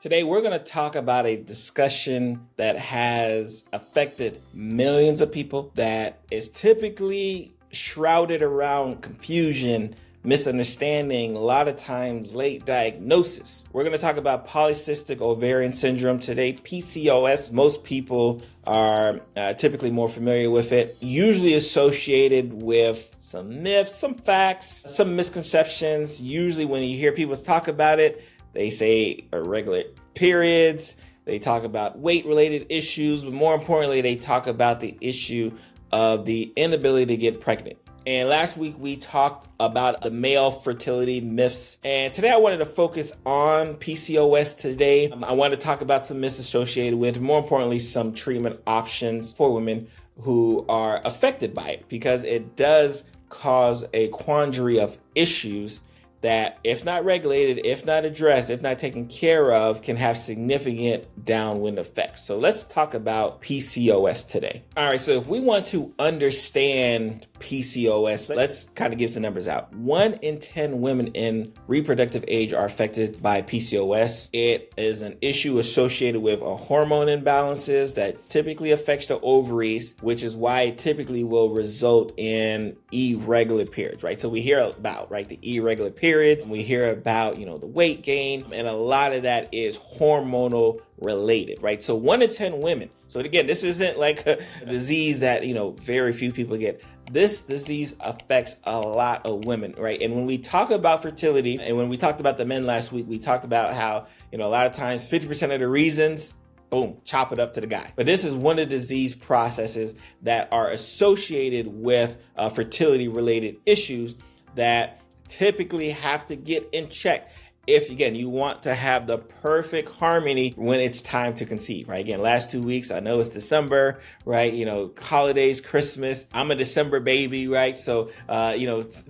Today, we're going to talk about a discussion that has affected millions of people, that is typically shrouded around confusion, misunderstanding, a lot of times late diagnosis. We're going to talk about Polycystic Ovarian Syndrome today, PCOS. Most people are typically more familiar with it, usually associated with some myths, some facts, some misconceptions. Usually when you hear people talk about it, they say irregular periods, they talk about weight-related issues, but more importantly, they talk about the issue of the inability to get pregnant. And last week, we talked about the male fertility myths. And today, I wanted to focus on PCOS today. I want to talk about some myths associated with, more importantly, some treatment options for women who are affected by it, because it does cause a quandary of issues that, if not regulated, if not addressed, if not taken care of, can have significant downwind effects. So let's talk about PCOS today. All right, so if we want to understand PCOS, let's kind of give some numbers out. 1 in 10 women in reproductive age are affected by PCOS. It is an issue associated with a hormone imbalances that typically affects the ovaries, which is why it typically will result in irregular periods, right? So we hear about, right, the irregular periods, and we hear about, the weight gain, and a lot of that is hormonal related, right? So 1 in 10 women. So again, this isn't like a disease that, very few people get. This disease affects a lot of women, right? And when we talk about fertility, and when we talked about the men last week, we talked about how, a lot of times 50% of the reasons, boom, chop it up to the guy. But this is one of the disease processes that are associated with fertility related issues that typically have to get in check if, again, you want to have the perfect harmony when it's time to conceive, right? Again, last 2 weeks, I know it's December, right? Holidays, Christmas. I'm a December baby, right? So,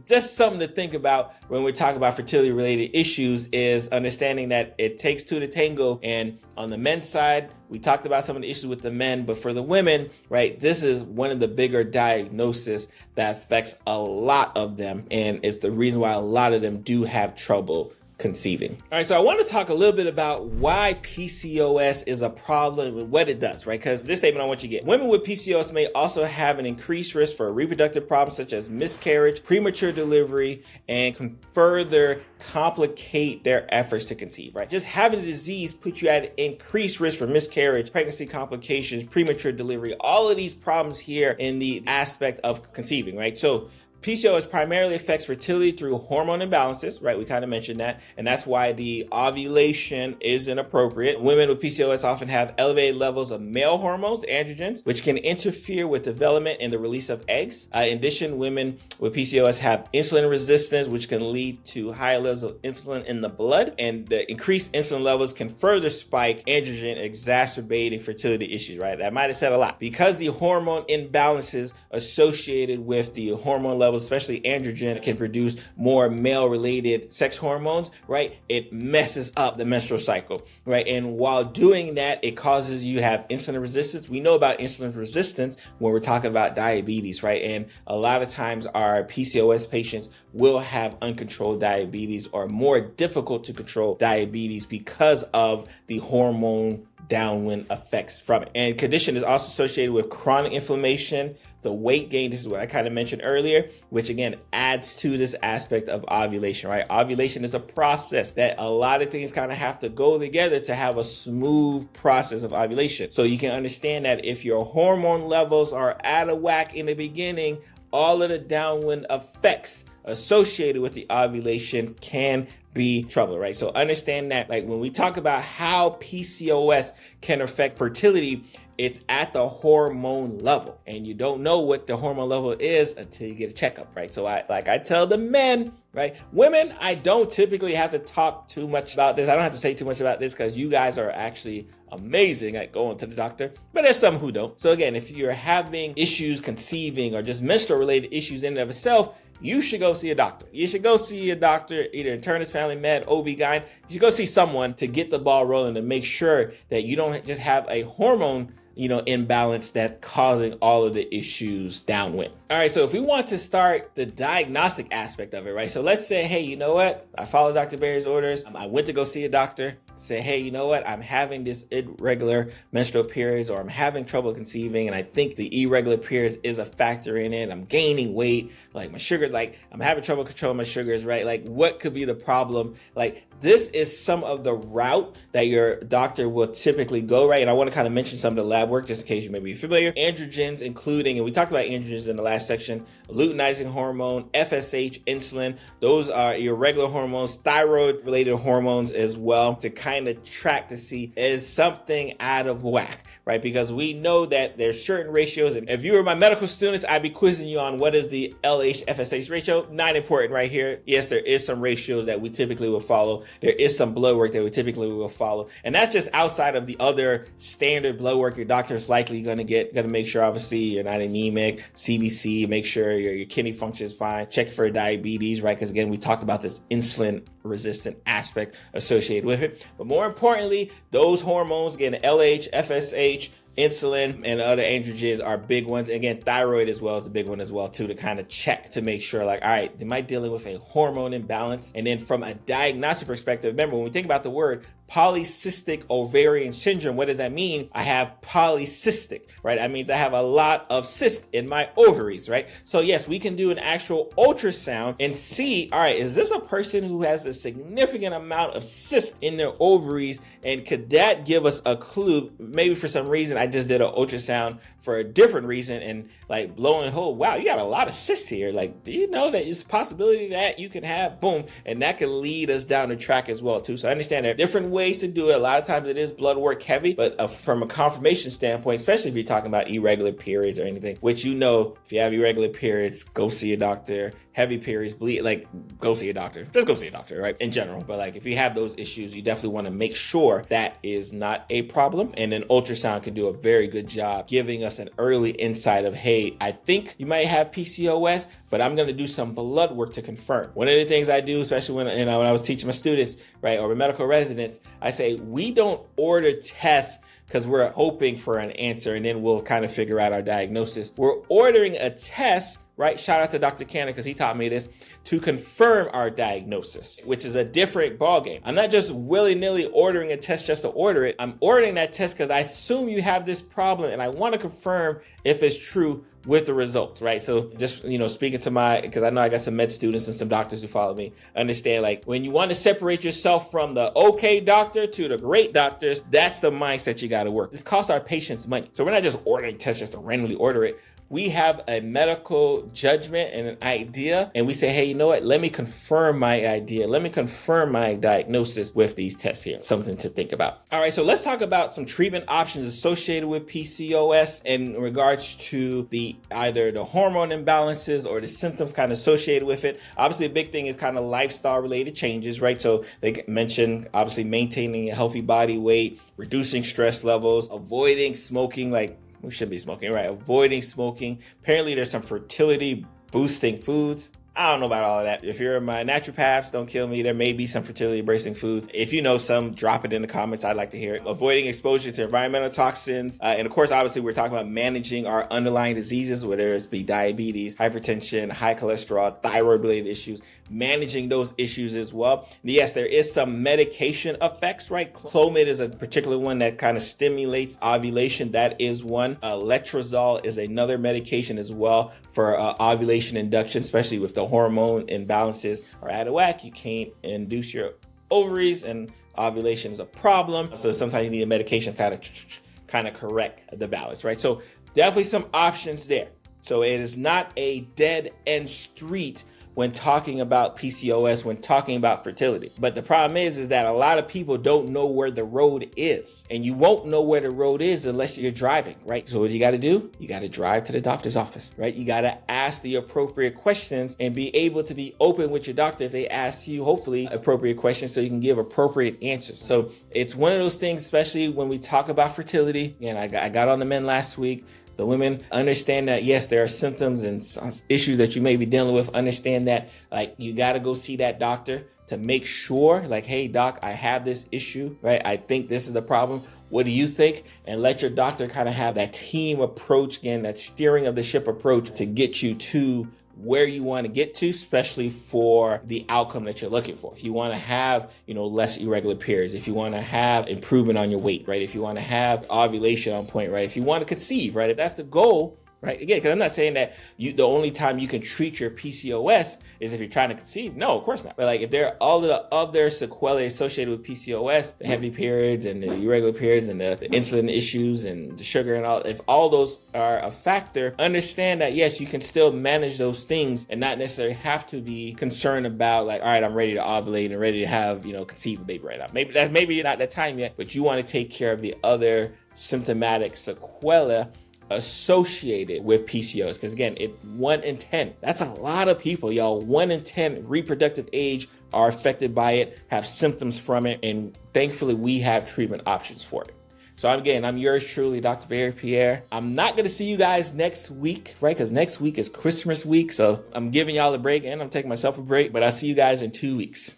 just something to think about when we're talking about fertility related issues is understanding that it takes two to tango. And on the men's side, we talked about some of the issues with the men, but for the women, right, this is one of the bigger diagnoses that affects a lot of them. And it's the reason why a lot of them do have trouble conceiving. All right, so I want to talk a little bit about why PCOS is a problem and what it does, right? Because this statement I want you to get. Women with PCOS may also have an increased risk for reproductive problems such as miscarriage, premature delivery, and can further complicate their efforts to conceive, right? Just having the disease puts you at increased risk for miscarriage, pregnancy complications, premature delivery, all of these problems here in the aspect of conceiving, right? So PCOS primarily affects fertility through hormone imbalances, right? We kind of mentioned that. And that's why the ovulation is inappropriate. Women with PCOS often have elevated levels of male hormones, androgens, which can interfere with development and the release of eggs. In addition, women with PCOS have insulin resistance, which can lead to higher levels of insulin in the blood. And the increased insulin levels can further spike androgen, exacerbating fertility issues, right? I might have said a lot. Because the hormone imbalances associated with the hormone levels, especially androgen, can produce more male-related sex hormones, right? It messes up the menstrual cycle, right? And while doing that, it causes you to have insulin resistance. We know about insulin resistance when we're talking about diabetes, right? And a lot of times our PCOS patients will have uncontrolled diabetes or more difficult to control diabetes because of the hormone downwind effects from it. And condition is also associated with chronic inflammation, the weight gain. This is what I kind of mentioned earlier, which again adds to this aspect of ovulation, right? Ovulation is a process that a lot of things kind of have to go together to have a smooth process of ovulation. So you can understand that if your hormone levels are out of whack in the beginning, all of the downwind effects associated with the ovulation can be trouble, right? So understand that, like, when we talk about how PCOS can affect fertility, it's at the hormone level, and you don't know what the hormone level is until you get a checkup, right? So I tell the men, right? Women, I don't typically have to talk too much about this. I don't have to say too much about this because you guys are actually amazing at going to the doctor, but there's some who don't. So again, if you're having issues conceiving or just menstrual related issues in and of itself, you should go see a doctor. You should go see a doctor, either internist, family med, OB-GYN. You should go see someone to get the ball rolling to make sure that you don't just have a hormone imbalance that's causing all of the issues downwind. All right, so if we want to start the diagnostic aspect of it, right? So let's say, hey, you know what? I followed Dr. Barry's orders. I went to go see a doctor. say, hey, you know what? I'm having this irregular menstrual periods, or I'm having trouble conceiving, and I think the irregular periods is a factor in it. I'm gaining weight, like my sugars, like I'm having trouble controlling my sugars, right? Like what could be the problem? Like this is some of the route that your doctor will typically go, right? And I want to kind of mention some of the lab work just in case you may be familiar. Androgens, including, and we talked about androgens in the last section, luteinizing hormone, FSH, insulin. Those are your regular hormones, thyroid related hormones as well, to kind of track to see is something out of whack, right? Because we know that there's certain ratios. And if you were my medical students, I'd be quizzing you on what is the LH FSH ratio. Not important right here. Yes, there is some ratios that we typically will follow. There is some blood work that we typically will follow. And that's just outside of the other standard blood work your doctor is likely going to make sure, obviously, you're not anemic, CBC, make sure your kidney function is fine, check for diabetes, right? Because again, we talked about this insulin resistant aspect associated with it. But more importantly, those hormones, again, LH, FSH, insulin, and other androgens are big ones. Again, thyroid as well is a big one as well too, to kind of check to make sure like, all right, am I dealing with a hormone imbalance? And then from a diagnostic perspective, remember when we think about the word Polycystic Ovarian Syndrome, what does that mean? I have polycystic, right? That means I have a lot of cysts in my ovaries, right? So yes, we can do an actual ultrasound and see, all right, is this a person who has a significant amount of cysts in their ovaries? And could that give us a clue? Maybe for some reason, I just did an ultrasound for a different reason and like blowing a hole. Wow, you got a lot of cysts here. Like, do you know that there's a possibility that you can have, boom, and that can lead us down the track as well too. So I understand there are different ways to do it. A lot of times it is blood work heavy, but from a confirmation standpoint, especially if you're talking about irregular periods or anything, which you know, if you have irregular periods, go see a doctor. Heavy periods, bleed, like go see a doctor. Just go see a doctor, right? In general. But like if you have those issues, you definitely want to make sure that is not a problem. And then ultrasound can do a very good job giving us an early insight of, hey, I think you might have PCOS, but I'm going to do some blood work to confirm. One of the things I do, especially when I was teaching my students, right, or medical residents, I say, we don't order tests because we're hoping for an answer and then we'll kind of figure out our diagnosis. We're ordering a test, right? Shout out to Dr. Cannon because he taught me this, to confirm our diagnosis, which is a different ballgame. I'm not just willy-nilly ordering a test just to order it. I'm ordering that test because I assume you have this problem and I want to confirm if it's true with the results, right? So just, speaking to because I know I got some med students and some doctors who follow me, understand like when you want to separate yourself from the okay doctor to the great doctors, that's the mindset you got to work. This costs our patients money. So we're not just ordering tests just to randomly order it. We have a medical judgment and an idea, and we say, hey, you know what? Let me confirm my idea. Let me confirm my diagnosis with these tests here. Something to think about. All right, so let's talk about some treatment options associated with PCOS in regards to either the hormone imbalances or the symptoms kind of associated with it. Obviously, a big thing is kind of lifestyle related changes, right? So they mentioned obviously maintaining a healthy body weight, reducing stress levels, avoiding smoking, like we should be smoking, right? Avoiding smoking. Apparently there's some fertility boosting foods. I don't know about all of that. If you're my naturopaths, don't kill me. There may be some fertility boosting foods. If you know some, drop it in the comments. I'd like to hear it. Avoiding exposure to environmental toxins. And of course, obviously, we're talking about managing our underlying diseases, whether it be diabetes, hypertension, high cholesterol, thyroid related issues, managing those issues as well. And yes, there is some medication effects, right? Clomid is a particular one that kind of stimulates ovulation. That is one. Letrozole is another medication as well for ovulation induction, especially with the hormone imbalances are out of whack. You can't induce your ovaries and ovulation is a problem. So sometimes you need a medication kind of correct the balance, right? So definitely some options there. So it is not a dead end street when talking about PCOS, when talking about fertility. But the problem is that a lot of people don't know where the road is. And you won't know where the road is unless you're driving, right? So what you got to do? You got to drive to the doctor's office, right? You got to ask the appropriate questions and be able to be open with your doctor if they ask you, hopefully, appropriate questions so you can give appropriate answers. So it's one of those things, especially when we talk about fertility. And I got on the men last week. The women understand that, yes, there are symptoms and issues that you may be dealing with. Understand that, like, you got to go see that doctor to make sure, like, hey, doc, I have this issue, right? I think this is the problem. What do you think? And let your doctor kind of have that team approach, again, that steering of the ship approach to get you to where you want to get to, especially for the outcome that you're looking for. If you want to have, less irregular periods, if you want to have improvement on your weight, right? If you want to have ovulation on point, right? If you want to conceive, right? If that's the goal, right? Again, because I'm not saying that the only time you can treat your PCOS is if you're trying to conceive. No, of course not. But like if there are all the other sequelae associated with PCOS, the heavy periods and the irregular periods and the insulin issues and the sugar and all, if all those are a factor, understand that yes, you can still manage those things and not necessarily have to be concerned about like, all right, I'm ready to ovulate and ready to have, conceive a baby right now. Maybe not that time yet, but you want to take care of the other symptomatic sequelae associated with PCOS. Because again, 1 in 10, that's a lot of people, y'all. 1 in 10 reproductive age are affected by it, have symptoms from it, and thankfully we have treatment options for it. So I'm yours truly, Dr. Pierre. I'm not going to see you guys next week, right? Because next week is Christmas week. So I'm giving y'all a break and I'm taking myself a break, but I'll see you guys in 2 weeks.